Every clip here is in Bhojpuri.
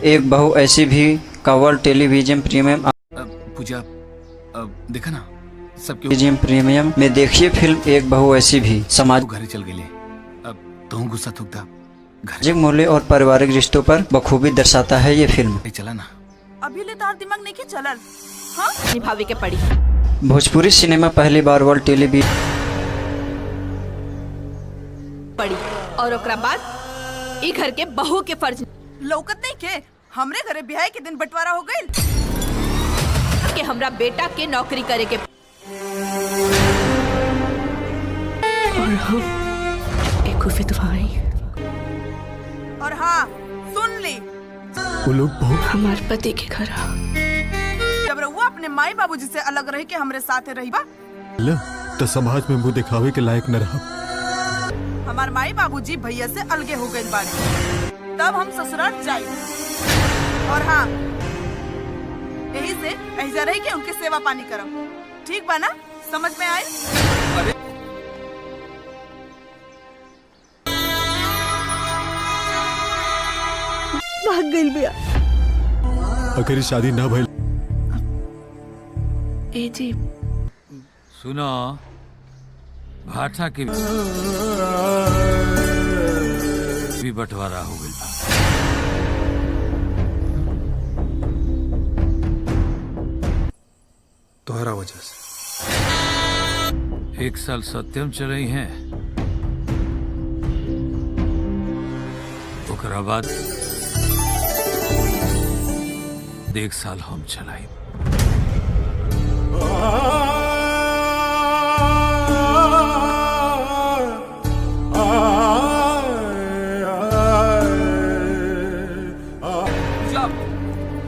एक बहू ऐसी भी कवल टेलीविजन प्रीमियम पूजा देखा ना सबके टेलीविजन प्रीमियम में देखिए फिल्म एक बहू ऐसी भी तू घरे चल गेले। अब तू गुस्सा थूकता घर सामाजिक मूल्य और पारिवारिक रिश्तों पर बखूबी दर्शाता है ये फिल्म। चला ना। अभी ले तार दिमाग नहीं के चलल। हाँ निभावे के पड़ी। भोजपुरी सिनेमा पहली बार वर्ल्ड टेलीविजन पड़ी और ओकरा बाद ई घर के बहू के फर्ज लौकत नहीं के हमरे घरे ब्याह के दिन बंटवारा हो गइल के हमरा बेटा के नौकरी करे के और हम एक विधवाई और हाँ सुन ली वो लोग बहुत हमारे पति के घर जब रहुआ अपने माई बाबूजी से अलग रह के हमरे साथे रही बा तो समाज में मुंह दिखावे के लायक न रहा। हमार माई बाबूजी भैया से अलगे हो गए बाड़े तब हम ससुराल जाए और हाँ यही से ऐसा रह के उनके सेवा पानी करम। ठीक बा ना? समझ में आए? भाग गइल बिया। अगर शादी ना भइल ए जी सुनो भाटा के भी बंटवारा हो गई। तोहरा वजह से 1 साल सत्यम चले हैं ओकरा बाद 1 साल हम चलाई।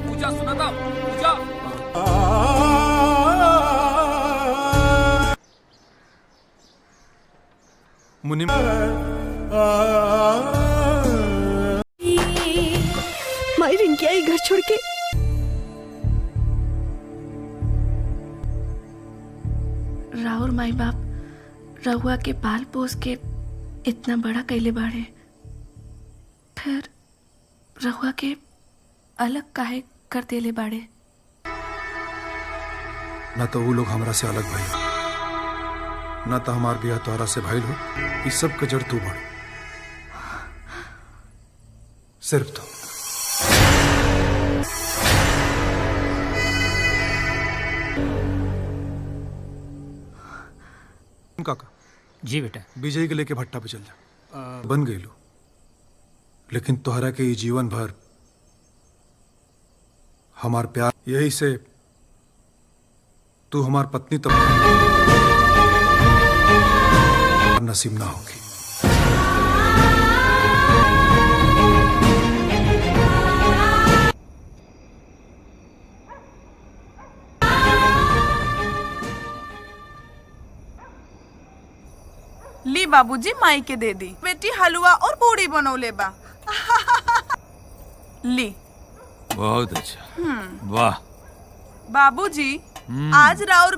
पूजा सुना था पूजा। मुनि माई रिंकिया ये घर छोड़ के राहुल माई बाप रहुआ के पाल पोस के इतना बड़ा कैले बाड़े फिर रहुआ के अलग काहे कर देले बाड़े। ना तो वो लोग हमरा से अलग भइल ना तो हमार बियाह तोहरा से भइल हो। इस सब का जड़ तू बड़ सिर्फ तो काका जी बेटा। विजय के लेके भट्टा पे चल जा। बन गई लो लेकिन तोहरा के ये जीवन भर हमार प्यार यही से तू हमार पत्नी तो नसीब ना होगी। ली बाबूजी माई के दे दी बेटी हलवा और पूड़ी बनौले बा। ली बहुत अच्छा वाह बाबूजी आज राउर